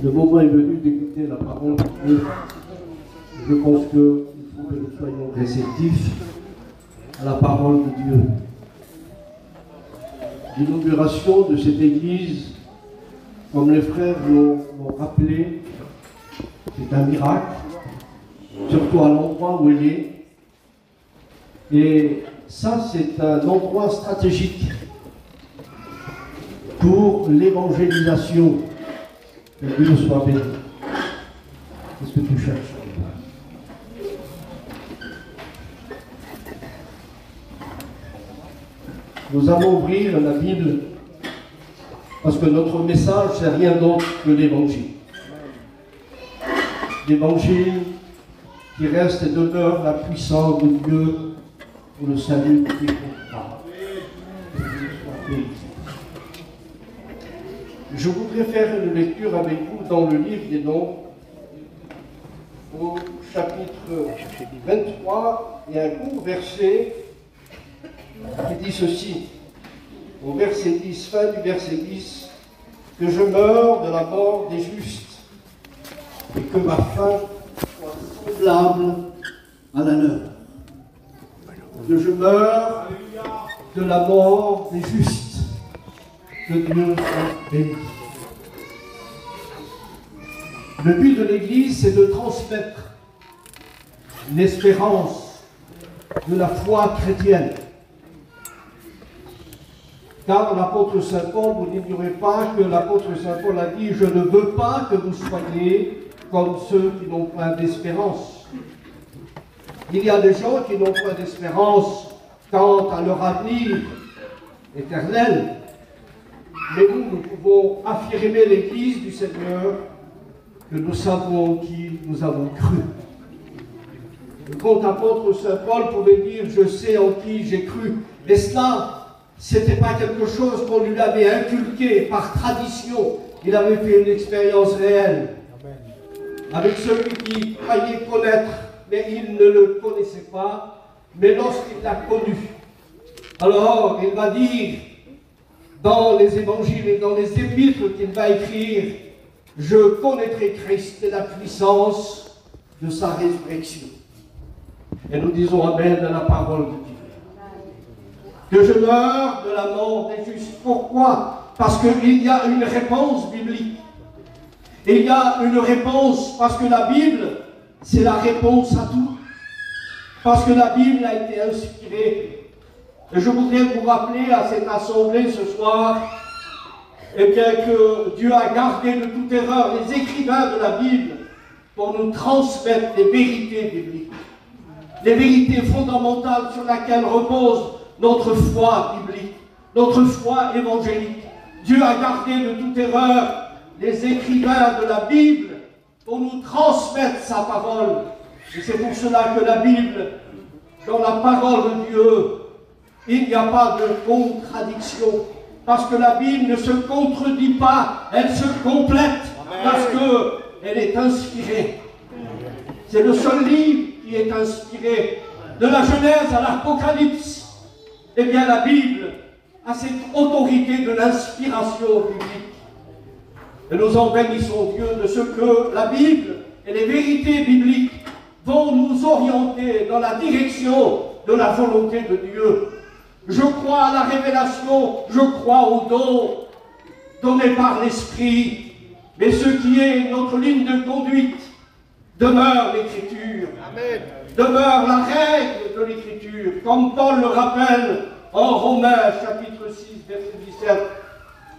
Le moment est venu d'écouter la parole de Dieu. Je pense qu'il faut que nous soyons réceptifs à la parole de Dieu. L'inauguration de cette église, comme les frères l'ont rappelé, c'est un miracle, surtout à l'endroit où elle est. Et ça, c'est un endroit stratégique pour l'évangélisation. Que Dieu soit béni. Qu'est-ce que tu cherches? Nous allons ouvrir la Bible parce que notre message, c'est rien d'autre que l'évangile. L'évangile qui reste et demeure la puissance de Dieu pour le salut qui comprend. Je voudrais faire une lecture avec vous dans le livre des Nombres, au chapitre 23, et un court verset qui dit ceci, au verset 10, fin du verset 10, que je meure de la mort des justes, et que ma fin soit semblable à la leur. Que je meure de la mort des justes. Que Dieu soit béni. Le but de l'Église, c'est de transmettre l'espérance de la foi chrétienne. Car l'apôtre Saint Paul, vous n'ignorez pas que l'apôtre Saint Paul a dit « Je ne veux pas que vous soyez comme ceux qui n'ont point d'espérance ». Il y a des gens qui n'ont point d'espérance quant à leur avenir éternel. Mais nous pouvons affirmer l'Église du Seigneur que nous savons en qui nous avons cru. Le grand apôtre Saint Paul pouvait dire « Je sais en qui j'ai cru ». Mais cela, ce n'était pas quelque chose qu'on lui avait inculqué par tradition. Il avait fait une expérience réelle avec celui qui croyait connaître, mais il ne le connaissait pas. Mais lorsqu'il l'a connu, alors il va dire dans les évangiles et dans les épîtres qu'il va écrire, je connaîtrai Christ et la puissance de sa résurrection. Et nous disons Amen à la parole de Dieu. Que je meure de la mort des justes. Pourquoi? Parce qu'il y a une réponse biblique. Et il y a une réponse parce que la Bible, c'est la réponse à tout. Parce que la Bible a été inspirée. Et je voudrais vous rappeler à cette assemblée ce soir, eh bien, que Dieu a gardé de toute erreur les écrivains de la Bible pour nous transmettre les vérités bibliques, les vérités fondamentales sur lesquelles repose notre foi biblique, notre foi évangélique. Dieu a gardé de toute erreur les écrivains de la Bible pour nous transmettre sa parole. Et c'est pour cela que la Bible, dans la parole de Dieu, il n'y a pas de contradiction. Parce que la Bible ne se contredit pas, elle se complète. Parce qu'elle est inspirée. C'est le seul livre qui est inspiré. De la Genèse à l'Apocalypse, eh bien la Bible a cette autorité de l'inspiration biblique. Et nous en bénissons Dieu de ce que la Bible et les vérités bibliques vont nous orienter dans la direction de la volonté de Dieu. Je crois à la révélation, je crois au don donné par l'Esprit, mais ce qui est notre ligne de conduite demeure l'Écriture, demeure la règle de l'Écriture, comme Paul le rappelle en Romains chapitre 6, verset 17,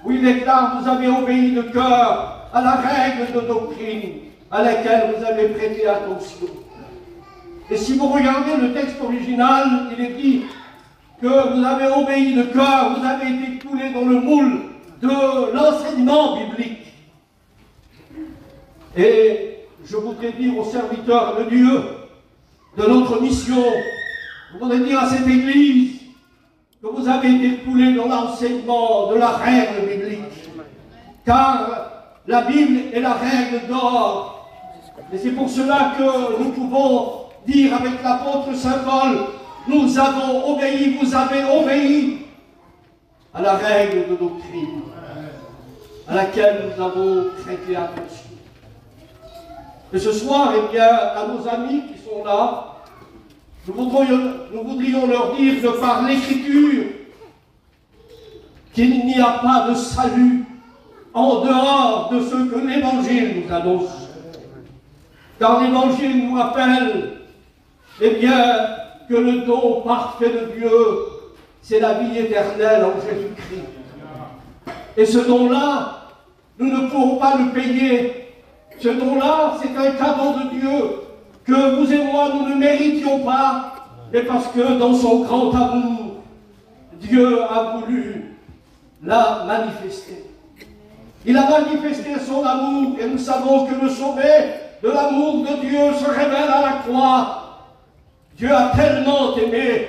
où il déclare, vous avez obéi de cœur à la règle de doctrine à laquelle vous avez prêté attention. Et si vous regardez le texte original, il est dit que vous avez obéi de cœur, vous avez été coulé dans le moule de l'enseignement biblique. Et je voudrais dire aux serviteurs de Dieu, de notre mission, je voudrais dire à cette Église que vous avez été coulés dans l'enseignement de la règle biblique. Car la Bible est la règle d'or. Et c'est pour cela que nous pouvons dire avec l'apôtre Saint Paul, nous avons obéi, vous avez obéi à la règle de doctrine. à laquelle nous avons prêté attention. Et ce soir, eh bien, à nos amis qui sont là, nous voudrions leur dire de par l'Écriture qu'il n'y a pas de salut en dehors de ce que l'Évangile nous annonce. Car l'Évangile nous rappelle, eh bien, que le don parfait de Dieu, c'est la vie éternelle en Jésus-Christ. Et ce don-là, nous ne pourrons pas le payer. Ce don-là, c'est un cadeau de Dieu que vous et moi, nous ne méritions pas, mais parce que dans son grand amour, Dieu a voulu la manifester. Il a manifesté son amour, et nous savons que le sommet de l'amour de Dieu se révèle à la croix. Dieu a tellement aimé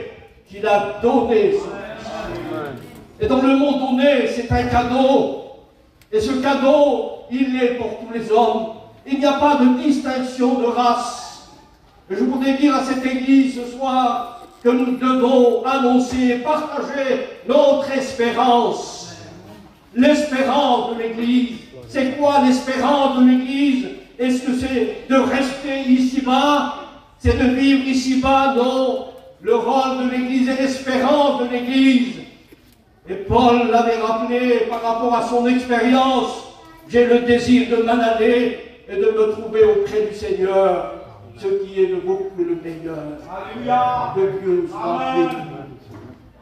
qu'il a donné son Fils. Et dans le monde donné, c'est un cadeau. Et ce cadeau, il est pour tous les hommes. Il n'y a pas de distinction de race. Et je voudrais dire à cette église ce soir que nous devons annoncer et partager notre espérance. L'espérance de l'église. C'est quoi l'espérance de l'église? Est-ce que c'est de rester ici-bas? C'est de vivre ici-bas? Non. Le rôle de l'église et l'espérance de l'église. Et Paul l'avait rappelé par rapport à son expérience. J'ai le désir de m'en aller et de me trouver auprès du Seigneur, ce qui est de beaucoup le meilleur. Alléluia. Que Dieu soit béni.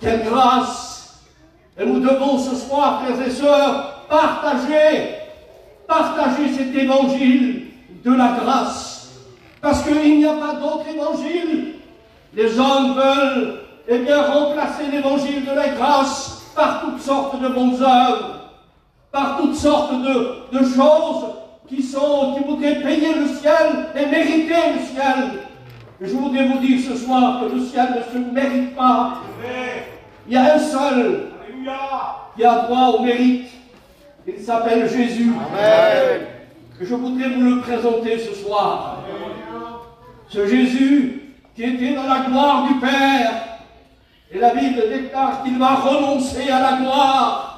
Quelle grâce! Et nous devons ce soir, frères et sœurs, partager cet évangile de la grâce. Parce qu'il n'y a pas d'autre évangile. Les hommes veulent, eh bien, remplacer l'évangile de la grâce par toutes sortes de bonnes œuvres, par toutes sortes de choses qui voudraient payer le ciel et mériter le ciel. Et je voudrais vous dire ce soir que le ciel ne se mérite pas. Il y a un seul qui a droit au mérite. Il s'appelle Jésus. Amen. Et je voudrais vous le présenter ce soir. Ce Jésus qui était dans la gloire du Père. Et la Bible déclare qu'il va renoncer à la gloire.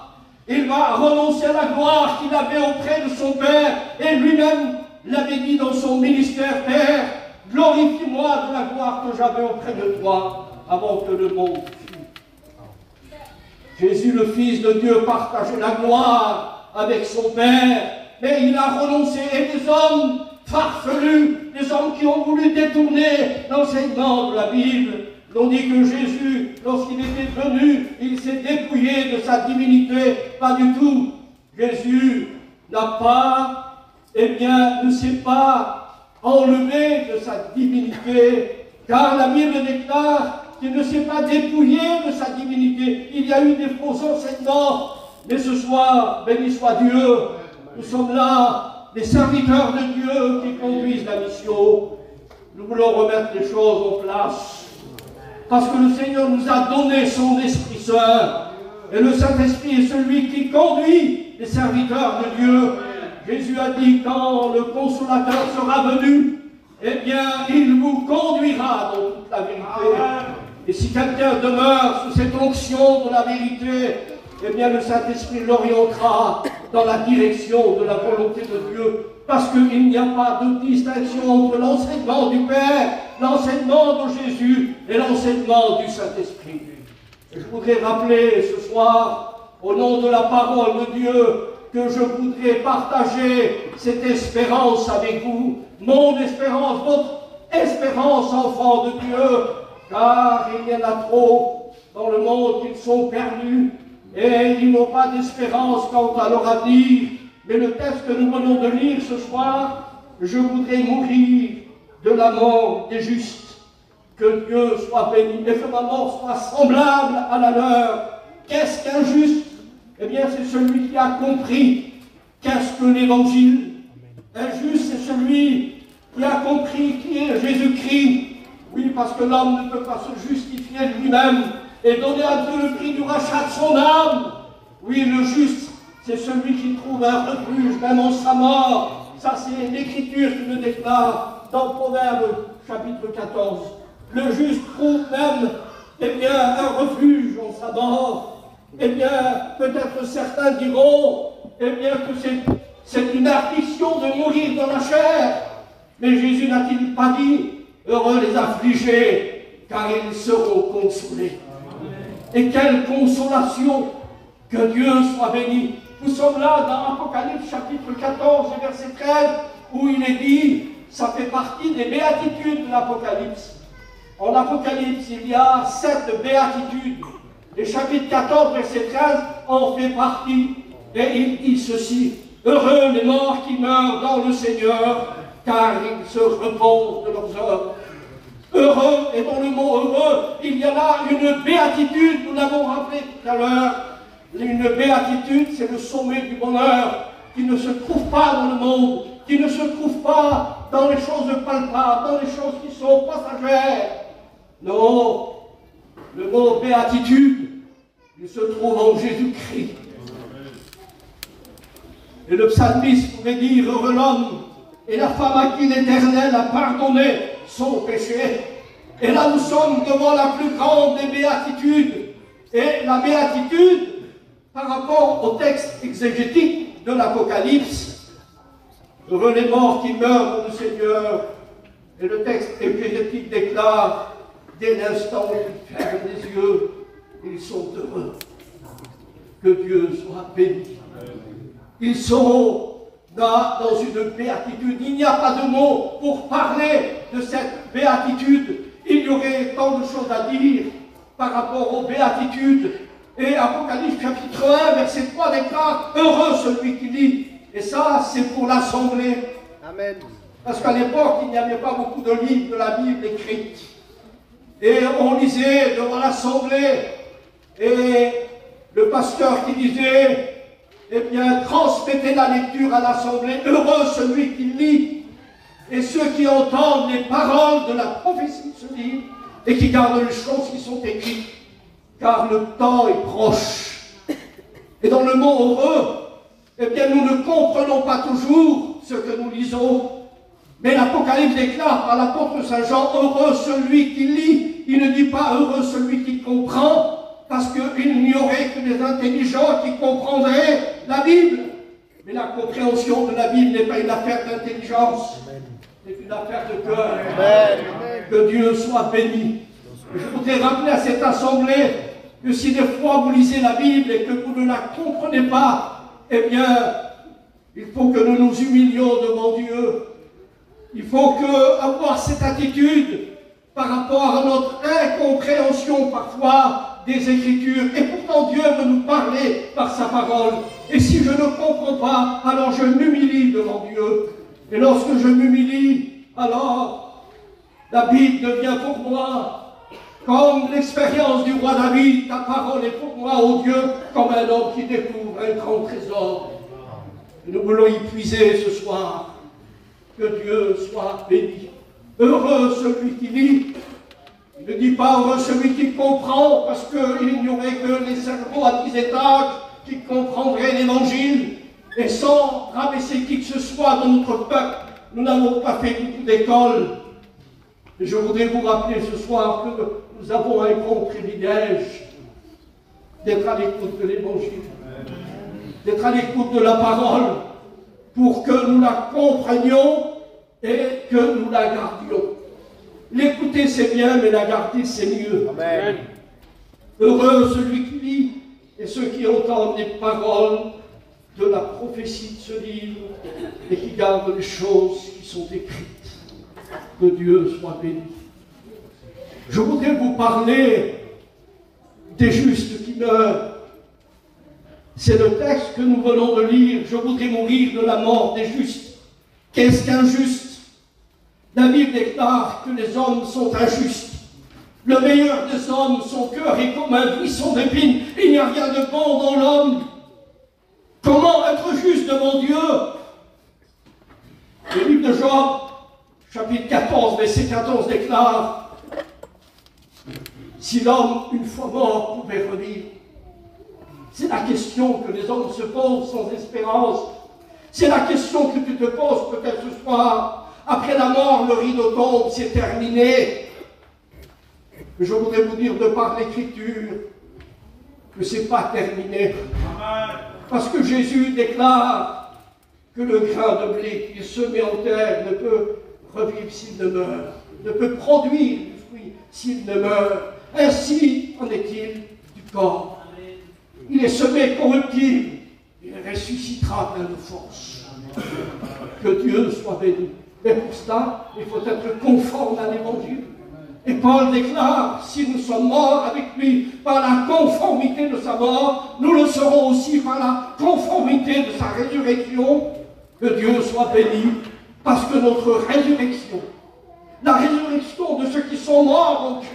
Il va renoncer à la gloire qu'il avait auprès de son Père. Et lui-même l'avait dit dans son ministère: Père, glorifie-moi de la gloire que j'avais auprès de toi avant que le monde fût. Jésus, le Fils de Dieu, partageait la gloire avec son Père. Mais il a renoncé. Et des hommes farfelus, des hommes qui ont voulu détourner l'enseignement de la Bible, on dit que Jésus, lorsqu'il était venu, il s'est dépouillé de sa divinité. Pas du tout. Jésus n'a pas, eh bien, ne s'est pas enlevé de sa divinité, car la Bible déclare qu'il ne s'est pas dépouillé de sa divinité. Il y a eu des faux enseignements, mais ce soir, béni soit Dieu, nous sommes là, les serviteurs de Dieu qui conduisent la mission. Nous voulons remettre les choses en place. Parce que le Seigneur nous a donné son Esprit Saint. Et le Saint-Esprit est celui qui conduit les serviteurs de Dieu. Jésus a dit, quand le Consolateur sera venu, eh bien, il vous conduira dans toute la vérité. Et si quelqu'un demeure sous cette onction de la vérité, eh bien, le Saint-Esprit l'orientera dans la direction de la volonté de Dieu. Parce qu'il n'y a pas de distinction entre l'enseignement du Père, l'enseignement de Jésus et l'enseignement du Saint-Esprit. Je voudrais rappeler ce soir, au nom de la parole de Dieu, que je voudrais partager cette espérance avec vous, mon espérance, votre espérance, enfants de Dieu, car il y en a trop dans le monde qui sont perdus et ils n'ont pas d'espérance quant à leur avenir. Mais le texte que nous venons de lire ce soir, je voudrais mourir de la mort des justes. Que Dieu soit béni et que ma mort soit semblable à la leur. Qu'est-ce qu'un juste? Eh bien, c'est celui qui a compris qu'est-ce que l'Évangile. Un juste, c'est celui qui a compris qui est Jésus-Christ. Oui, parce que l'homme ne peut pas se justifier lui-même et donner à Dieu le prix du rachat de son âme. Oui, le juste, c'est celui qui trouve un refuge même en sa mort. Ça, c'est l'Écriture qui le déclare dans Proverbe chapitre 14. Le juste trouve même, eh bien, un refuge en sa mort. Eh bien, peut-être certains diront, eh bien, que c'est une affliction de mourir dans la chair. Mais Jésus n'a-t-il pas dit, heureux les affligés, car ils seront consolés. Et quelle consolation, que Dieu soit béni. Nous sommes là dans Apocalypse chapitre 14 et verset 13, où il est dit, ça fait partie des béatitudes de l'Apocalypse. En Apocalypse, il y a 7 béatitudes. Et chapitre 14, verset 13 en fait partie. Et il dit ceci, heureux les morts qui meurent dans le Seigneur, car ils se reposent de leurs œuvres. Heureux, et dans le mot heureux, il y en a une béatitude, nous l'avons rappelé tout à l'heure. Une béatitude, c'est le sommet du bonheur, qui ne se trouve pas dans le monde, qui ne se trouve pas dans les choses palpables, dans les choses qui sont passagères. Non, le mot béatitude, il se trouve en Jésus-Christ. Et le psalmiste pouvait dire, heureux l'homme et la femme à qui l'Éternel a pardonné son péché. Et là, nous sommes devant la plus grande des béatitudes. Et la béatitude, par rapport au texte exégétique de l'Apocalypse, heureux les morts qui meurent dans le Seigneur. Et le texte exégétique déclare, dès l'instant où ils ferment les yeux, ils sont heureux. Que Dieu soit béni. Ils seront dans une béatitude. Il n'y a pas de mots pour parler de cette béatitude. Il y aurait tant de choses à dire par rapport aux béatitudes. Et Apocalypse chapitre 1, verset 3 déclare, heureux celui qui lit. Et ça, c'est pour l'assemblée. Amen. Parce qu'à l'époque, il n'y avait pas beaucoup de livres de la Bible écrits. Et on lisait devant l'assemblée. Et le pasteur qui disait, eh bien, transmettez la lecture à l'assemblée. Heureux celui qui lit. Et ceux qui entendent les paroles de la prophétie de ce livre et qui gardent les choses qui sont écrites. Car le temps est proche. Et dans le mot heureux, eh bien, nous ne comprenons pas toujours ce que nous lisons. Mais l'Apocalypse déclare par l'apôtre Saint Jean, heureux celui qui lit. Il ne dit pas heureux celui qui comprend, parce qu'il n'y aurait que des intelligents qui comprendraient la Bible. Mais la compréhension de la Bible n'est pas une affaire d'intelligence, c'est une affaire de cœur. Que Dieu soit béni. Je voudrais rappeler à cette assemblée que si des fois vous lisez la Bible et que vous ne la comprenez pas, eh bien, il faut que nous nous humilions devant Dieu. Il faut avoir cette attitude par rapport à notre incompréhension parfois des Écritures. Et pourtant Dieu veut nous parler par sa parole. Et si je ne comprends pas, alors je m'humilie devant Dieu. Et lorsque je m'humilie, alors la Bible devient pour moi comme l'expérience du roi David. Ta parole est pour moi, ô Dieu, comme un homme qui découvre un grand trésor. Et nous voulons y puiser ce soir. Que Dieu soit béni. Heureux celui qui lit. Il ne dit pas heureux celui qui comprend, parce qu'il n'y aurait que les cerveaux à 10 étages qui comprendraient l'évangile. Et sans rabaisser qui que ce soit dans notre peuple, nous n'avons pas fait beaucoup d'école. Et je voudrais vous rappeler ce soir que nous avons un grand privilège d'être à l'écoute de l'évangile, d'être à l'écoute de la parole, pour que nous la comprenions et que nous la gardions. L'écouter c'est bien, mais la garder c'est mieux. Amen. Heureux celui qui lit et ceux qui entendent les paroles de la prophétie de ce livre et qui gardent les choses qui sont écrites. Que Dieu soit béni. Je voudrais vous parler des justes qui meurent. C'est le texte que nous venons de lire. Je voudrais mourir de la mort des justes. Qu'est-ce qu'un juste? La Bible déclare que les hommes sont injustes. Le meilleur des hommes, son cœur est comme un buisson d'épines. Il n'y a rien de bon dans l'homme. Comment être juste devant Dieu? Le livre de Job, chapitre 14, verset 14 déclare: si l'homme, une fois mort, pouvait revivre. C'est la question que les hommes se posent sans espérance. C'est la question que tu te poses peut-être ce soir. Après la mort, le rideau tombe, c'est terminé. Mais je voudrais vous dire de par l'Écriture que ce n'est pas terminé. Parce que Jésus déclare que le grain de blé qui est semé en terre ne peut revivre s'il ne meurt, ne peut produire du fruit s'il ne meurt. Ainsi en est-il du corps. Il est semé corruptible, il ressuscitera plein de force. Que Dieu soit béni. Mais pour cela, il faut être conforme à l'Évangile. Et Paul déclare, si nous sommes morts avec lui par la conformité de sa mort, nous le serons aussi par la conformité de sa résurrection. Que Dieu soit béni, parce que notre résurrection, la résurrection de ceux qui sont morts en Christ,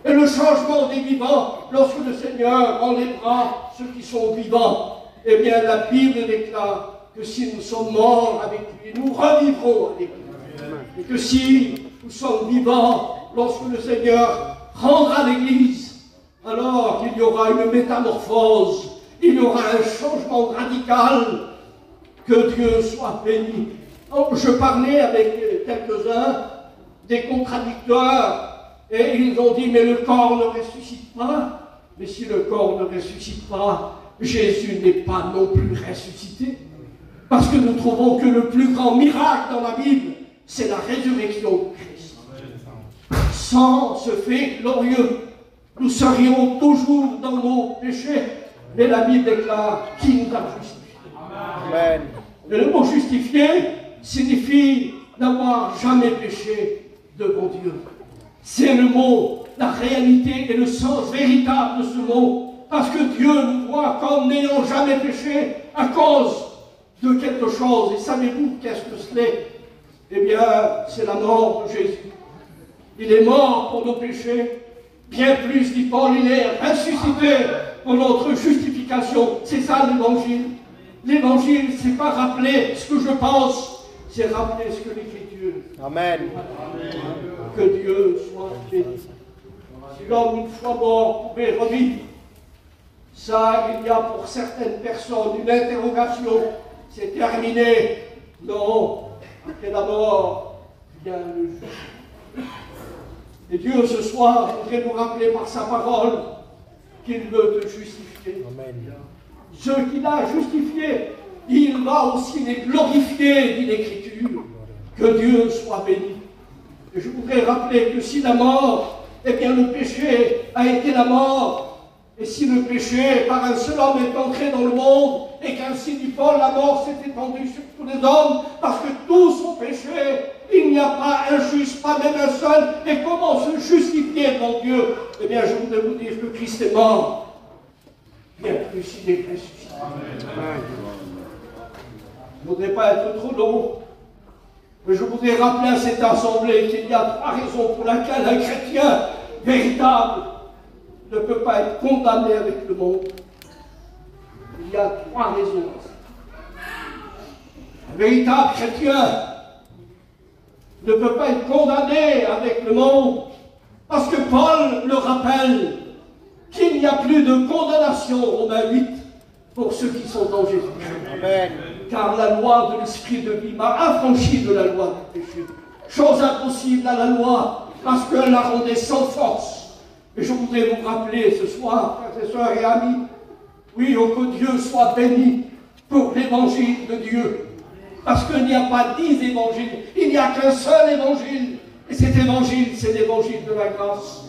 et le changement des vivants, lorsque le Seigneur enlèvera ceux qui sont vivants, eh bien la Bible déclare que si nous sommes morts avec lui, nous revivrons avec lui. Et que si nous sommes vivants, lorsque le Seigneur rendra l'Église, alors il y aura une métamorphose, il y aura un changement radical. Que Dieu soit béni. Alors, je parlais avec quelques-uns des contradicteurs et ils ont dit, mais le corps ne ressuscite pas. Mais si le corps ne ressuscite pas, Jésus n'est pas non plus ressuscité. Parce que nous trouvons que le plus grand miracle dans la Bible, c'est la résurrection de Christ. Sans ce fait glorieux, nous serions toujours dans nos péchés. Mais la Bible déclare qui nous a justifiés. Amen. Et le mot justifié signifie n'avoir jamais péché devant Dieu. C'est le mot, la réalité et le sens véritable de ce mot. Parce que Dieu nous voit comme n'ayant jamais péché à cause de quelque chose. Et savez-vous qu'est-ce que c'est? Eh bien, c'est la mort de Jésus. Il est mort pour nos péchés. Bien plus, dit Paul, il est ressuscité pour notre justification. C'est ça l'Évangile. L'Évangile, c'est pas rappeler ce que je pense, c'est rappeler ce que l'Écriture. Amen. Que Dieu soit béni. Si l'homme, une fois mort, pouvait revivre, ça, il y a pour certaines personnes une interrogation. C'est terminé. Non, après la mort, vient le jugement. Et Dieu, ce soir, voudrait nous rappeler par sa parole qu'il veut te justifier. Amen. Ce qu'il a justifié, il va aussi les glorifier, dit l'Écriture. Que Dieu soit béni. Et je voudrais rappeler que si la mort, eh bien le péché a été la mort, et si le péché par un seul homme est entré dans le monde, et qu'ainsi dit Paul, la mort s'est étendue sur tous les hommes, parce que tous ont péché, il n'y a pas un juste, pas même un seul, et comment se justifier devant Dieu? Eh bien je voudrais vous dire que Christ est mort. Bien plus, il est ressuscité. Je ne voudrais pas être trop long, mais je voudrais rappeler à cette assemblée qu'il y a 3 raisons pour lesquelles un chrétien véritable ne peut pas être condamné avec le monde. Il y a 3 raisons. Un véritable chrétien ne peut pas être condamné avec le monde, parce que Paul le rappelle qu'il n'y a plus de condamnation, Romains 8, pour ceux qui sont en Jésus-Christ. Amen. Car la loi de l'esprit de vie m'a affranchi de la loi du péché. Chose impossible à la loi, parce qu'elle la rendait sans force. Et je voudrais vous rappeler ce soir, frères et sœurs et amis, oui, oh, que Dieu soit béni pour l'évangile de Dieu. Parce qu'il n'y a pas 10 évangiles, il n'y a qu'un seul évangile. Et cet évangile, c'est l'évangile de la grâce.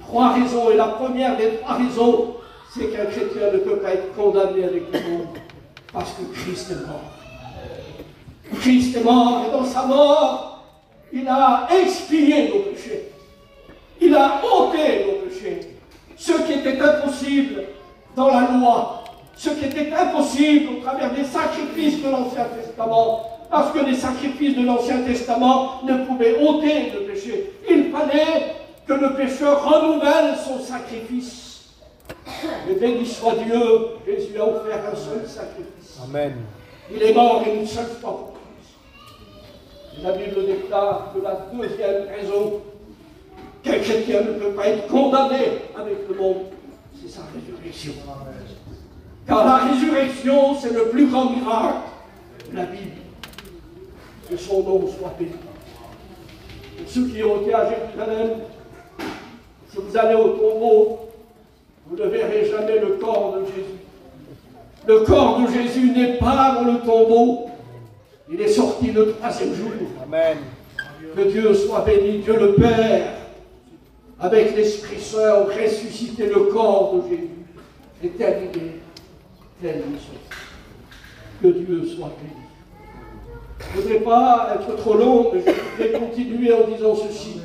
3 raisons, et la première des 3 raisons, c'est qu'un chrétien ne peut pas être condamné avec le monde, parce que Christ est mort. Christ est mort, et dans sa mort, il a expié nos péchés. Il a ôté nos péchés. Ce qui était impossible dans la loi, ce qui était impossible au travers des sacrifices de l'Ancien Testament, parce que les sacrifices de l'Ancien Testament ne pouvaient ôter le péché. Il fallait que le pécheur renouvelle son sacrifice. Mais béni soit Dieu, Jésus a offert un seul sacrifice. Amen. Il est mort une seule fois pour tous. La Bible déclare que la deuxième raison qu'un chrétien ne peut pas être condamné avec le monde, c'est sa résurrection. Car la résurrection, c'est le plus grand miracle de la Bible. Que son nom soit béni. Pour ceux qui ont été à Jérusalem, si vous allez au tombeau, vous ne verrez jamais le corps de Jésus. Le corps de Jésus n'est pas dans le tombeau. Il est sorti le 3e jour. Amen. Que Dieu soit béni, Dieu le Père, avec l'Esprit Saint, ont ressuscité le corps de Jésus. Et tel il est, tel il est. Que Dieu soit béni. Je ne voudrais pas être trop long, mais je vais continuer en disant ceci.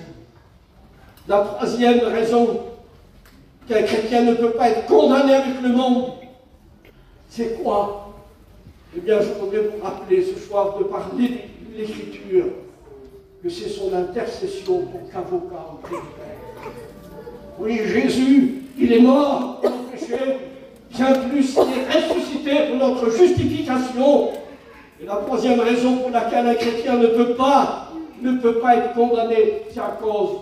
La 3e raison qu'un chrétien ne peut pas être condamné avec le monde, c'est quoi? Eh bien, je voudrais vous rappeler ce soir de parler de l'Écriture, que c'est son intercession pour qu'avocat auprès du Père. Oui, Jésus, il est mort pour nos péchés, bien plus, il est ressuscité pour notre justification. Et la 3e raison pour laquelle un chrétien ne peut pas être condamné, c'est à cause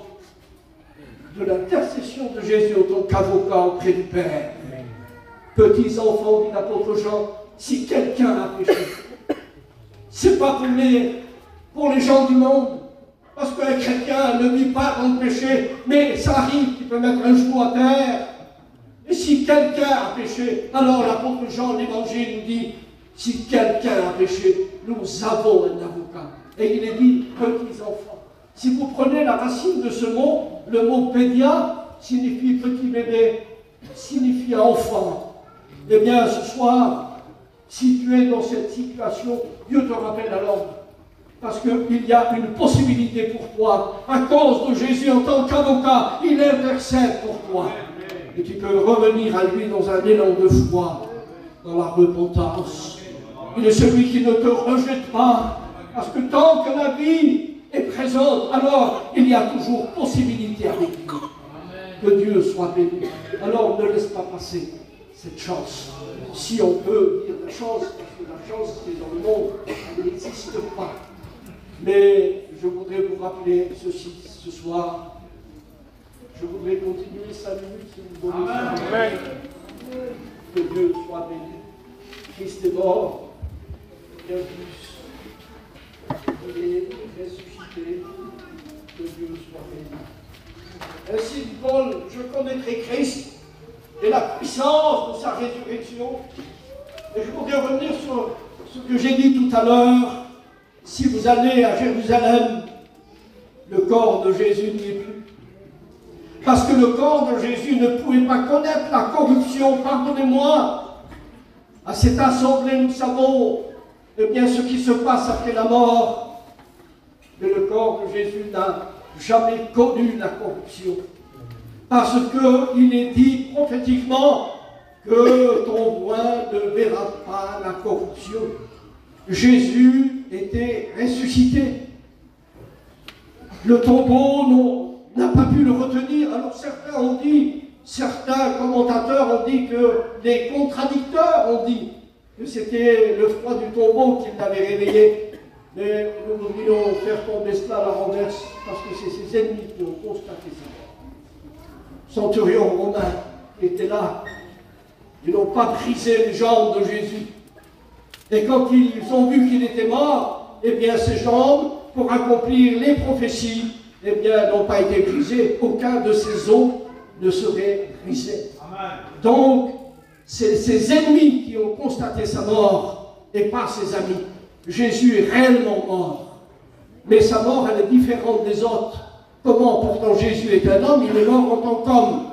de l'intercession de Jésus en tant qu'avocat auprès du Père. Petits enfants, dit l'apôtre Jean, si quelqu'un a péché, c'est pas pour les gens du monde, parce qu'un chrétien ne vit pas dans le péché, mais ça arrive qu'il peut mettre un genou à terre. Et si quelqu'un a péché, alors l'apôtre Jean, l'évangile nous dit, si quelqu'un a péché, nous avons un avocat. Et il est dit, petits enfants. Si vous prenez la racine de ce mot, le mot pédia signifie petit bébé, signifie enfant. Eh bien, ce soir, si tu es dans cette situation, Dieu te rappelle à l'ordre. Parce qu'il y a une possibilité pour toi. À cause de Jésus en tant qu'avocat, il intercède pour toi. Et tu peux revenir à lui dans un élan de foi, dans la repentance. Il est celui qui ne te rejette pas. Parce que tant que la vie est présente, alors il y a toujours possibilité avec lui. Que Dieu soit béni. Alors ne laisse pas passer cette chance. Si on peut dire la chance, parce que la chance qui est dans le monde, elle n'existe pas. Mais je voudrais vous rappeler ceci ce soir. Je voudrais continuer 5 minutes si vous voulez. Amen. Que Dieu soit béni. Christ est mort, bien plus. Il est ressuscité. Que Dieu soit béni. Ainsi dit Paul, je connaîtrai Christ et la puissance de sa résurrection. Et je voudrais revenir sur ce que j'ai dit tout à l'heure. Si vous allez à Jérusalem, le corps de Jésus n'y est plus. Parce que le corps de Jésus ne pouvait pas connaître la corruption. Pardonnez-moi. À cette assemblée, nous savons eh bien, ce qui se passe après la mort. Mais le corps de Jésus n'a jamais connu la corruption. Parce qu'il est dit prophétiquement que ton voix ne verra pas la corruption. Jésus était ressuscité. Le tombeau n'a pas pu le retenir. Alors certains commentateurs ont dit que les contradicteurs ont dit que c'était le froid du tombeau qui l'avait réveillé. Mais nous voudrions faire tomber cela à la renverse parce que c'est ses ennemis qui ont constaté ça. Centurion romain était là. Ils n'ont pas brisé les jambes de Jésus. Et quand ils ont vu qu'il était mort, eh bien ses jambes, pour accomplir les prophéties, eh bien n'ont pas été brisées. Aucun de ses os ne serait brisé. Amen. Donc, c'est ses ennemis qui ont constaté sa mort et pas ses amis. Jésus est réellement mort. Mais sa mort, elle est différente des autres. Comment? Pourtant Jésus est un homme, il est mort en tant qu'homme.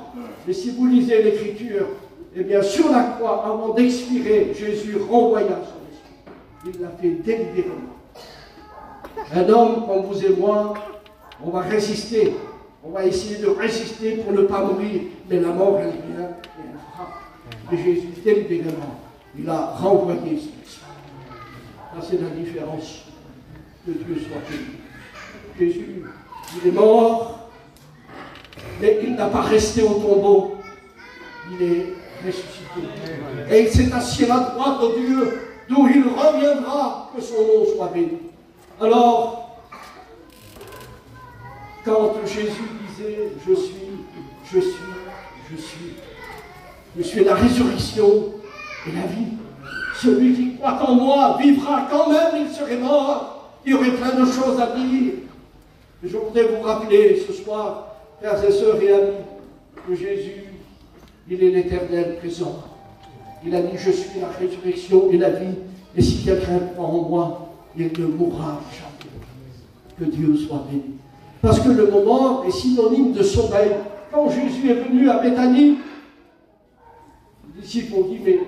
Mais si vous lisez l'Écriture, eh bien sur la croix, avant d'expirer, Jésus renvoya son esprit. Il l'a fait délibérément. Un homme comme vous et moi, on va résister. On va essayer de résister pour ne pas mourir. Mais la mort, elle vient et elle frappe. Et Jésus, délibérément, il a renvoyé son esprit. Ça, c'est la différence. Que Dieu soit béni. Jésus, il est mort, mais il n'a pas resté au tombeau. Il est ressuscité. Et il s'est assis à la droite de Dieu, d'où il reviendra, que son nom soit béni. Alors, quand Jésus disait « Je suis la résurrection et la vie. Celui qui croit en moi vivra quand même, il serait mort. Il y aurait plein de choses à dire. » Je voudrais vous rappeler ce soir, frères et sœurs et amis, que Jésus, il est l'éternel présent. Il a dit, je suis la résurrection et la vie, et si quelqu'un croit en moi, il ne mourra jamais. Que Dieu soit béni. Parce que le moment est synonyme de sommeil. Quand Jésus est venu à Béthanie, les disciples ont dit, mais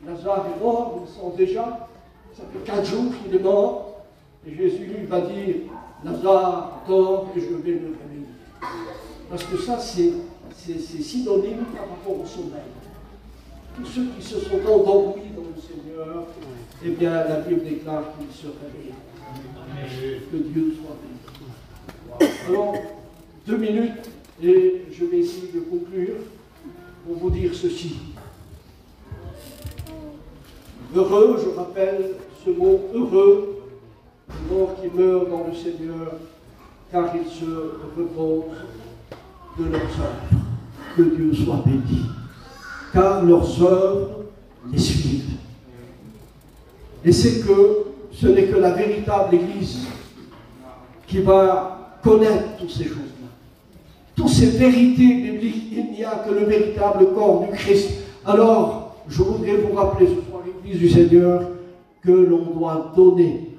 Lazare est mort, il le sent déjà, ça fait 4 jours qu'il est mort, et Jésus lui va dire, Lazare dort et je vais le réveiller. Parce que ça, c'est synonyme par rapport au sommeil. Tous ceux qui se sont endormis dans le Seigneur, eh bien, la Bible déclare qu'ils se réveillent. Que Dieu soit béni. Alors, 2 minutes, et je vais essayer de conclure pour vous dire ceci. Heureux, je rappelle ce mot heureux, les morts qui meurent dans le Seigneur, car ils se reposent de leurs œuvres. Que Dieu soit béni. Car leurs œuvres les suivent. Et c'est que ce n'est que la véritable Église qui va connaître toutes ces choses-là. Toutes ces vérités bibliques, il n'y a que le véritable corps du Christ. Alors, je voudrais vous rappeler ce soir, l'Église du Seigneur, que l'on doit donner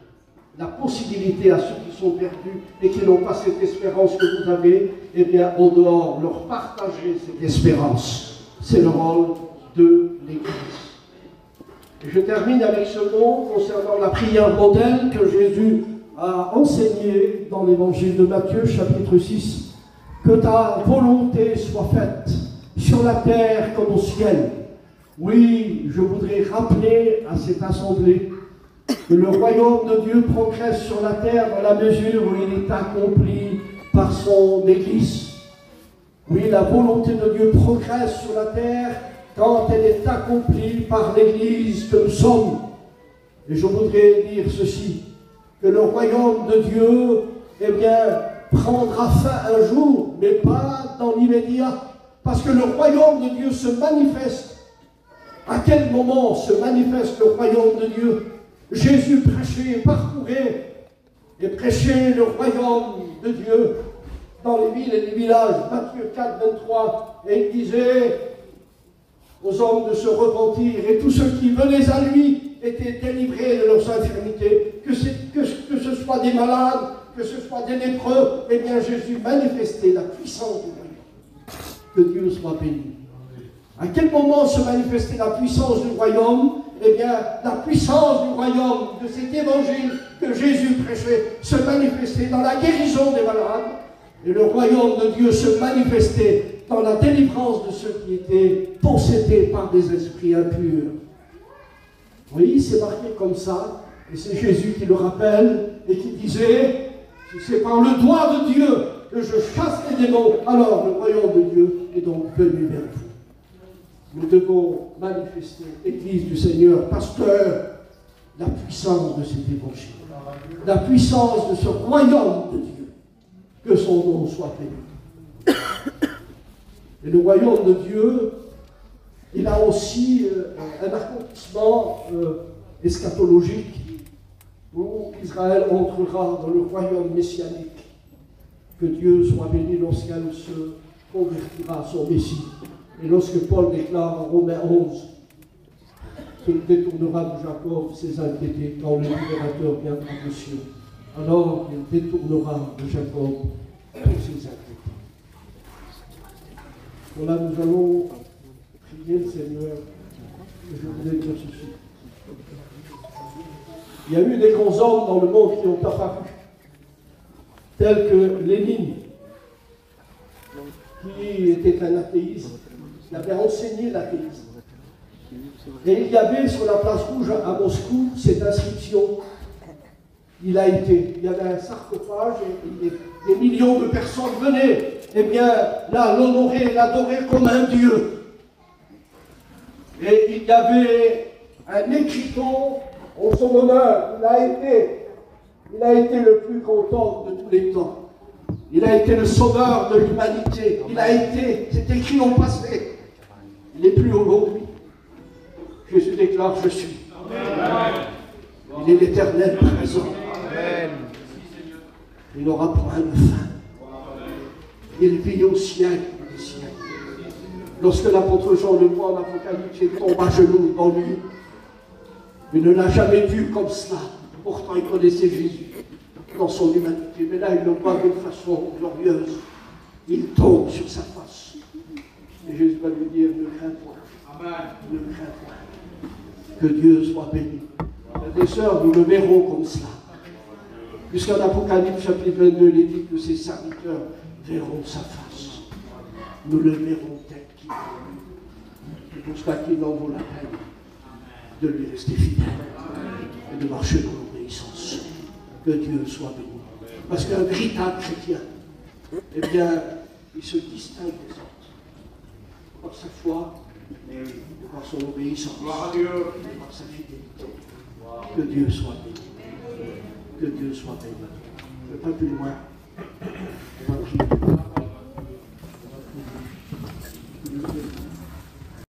la possibilité à ceux qui sont perdus et qui n'ont pas cette espérance que vous avez, eh bien, au dehors, leur partager cette espérance. C'est le rôle de l'Église. Et je termine avec ce mot concernant la prière modèle que Jésus a enseigné dans l'évangile de Matthieu, chapitre 6. Que ta volonté soit faite sur la terre comme au ciel. Oui, je voudrais rappeler à cette assemblée que le royaume de Dieu progresse sur la terre dans la mesure où il est accompli par son Église. Oui, la volonté de Dieu progresse sur la terre quand elle est accomplie par l'Église que nous sommes. Et je voudrais dire ceci, que le royaume de Dieu, eh bien, prendra fin un jour, mais pas dans l'immédiat, parce que le royaume de Dieu se manifeste. À quel moment se manifeste le royaume de Dieu? Jésus prêchait, parcourait et prêchait le royaume de Dieu dans les villes et les villages. Matthieu 4, 23, et il disait aux hommes de se repentir, et tous ceux qui venaient à lui étaient délivrés de leurs infirmités, que ce soit des malades, que ce soit des lépreux. Eh bien, Jésus manifestait la puissance du royaume. Que Dieu soit béni. À quel moment se manifestait la puissance du royaume? Eh bien, la puissance du royaume, de cet évangile que Jésus prêchait, se manifestait dans la guérison des malades, et le royaume de Dieu se manifestait dans la délivrance de ceux qui étaient possédés par des esprits impurs. Oui, c'est marqué comme ça, et c'est Jésus qui le rappelle, et qui disait, si c'est par le doigt de Dieu que je chasse les démons, alors le royaume de Dieu est donc venu vers vous. Nous devons manifester, Église du Seigneur, pasteur, la puissance de cet évangile, la puissance de ce royaume de Dieu. Que son nom soit béni. Et le royaume de Dieu, il a aussi un accomplissement eschatologique où Israël entrera dans le royaume messianique. Que Dieu soit béni lorsqu'elle se convertira à son Messie. Et lorsque Paul déclare en Romains 11 qu'il détournera de Jacob ses inquiétudes quand le libérateur viendra de cieux, alors il détournera de Jacob tous ses inquiétudes. Voilà, nous allons prier le Seigneur. Et je voulais dire ceci. Il y a eu des grands hommes dans le monde qui ont apparu, tels que Lénine, qui était un athéiste. Il avait enseigné l'athéisme. Et il y avait sur la place rouge à Moscou cette inscription. Il y avait un sarcophage et des millions de personnes venaient, eh bien, là, l'honorer, l'adorer comme un dieu. Et il y avait un écriton en son honneur. Il a été le plus grand homme de tous les temps. Il a été le sauveur de l'humanité. C'est écrit au passé. Il n'est plus aujourd'hui. Jésus déclare, je suis. Amen. Il est l'éternel présent. Amen. Il n'aura point de fin. Il vit au siècle des siècles. Lorsque l'apôtre Jean le voit en Apocalypse, il tombe à genoux devant lui. Il ne l'a jamais vu comme cela. Pourtant, il connaissait Jésus dans son humanité. Mais là, il le voit d'une façon glorieuse. Il tombe sur sa face. Et Jésus va lui dire, ne crains point. Amen. Ne crains point. Que Dieu soit béni. Frères et sœurs, nous le verrons comme cela. Puisqu'en Apocalypse chapitre 22, il est dit que ses serviteurs verront sa face. Nous le verrons tel qu'il est. C'est pour cela qu'il en vaut la peine de lui rester fidèle et de marcher dans l'obéissance. Que Dieu soit béni. Parce qu'un véritable chrétien, eh bien, il se distingue des autres par sa foi, par son obéissance, par sa fidélité. Que Dieu soit béni. Que Dieu soit béni. Je ne vais pas plus loin. Je vais pas prier.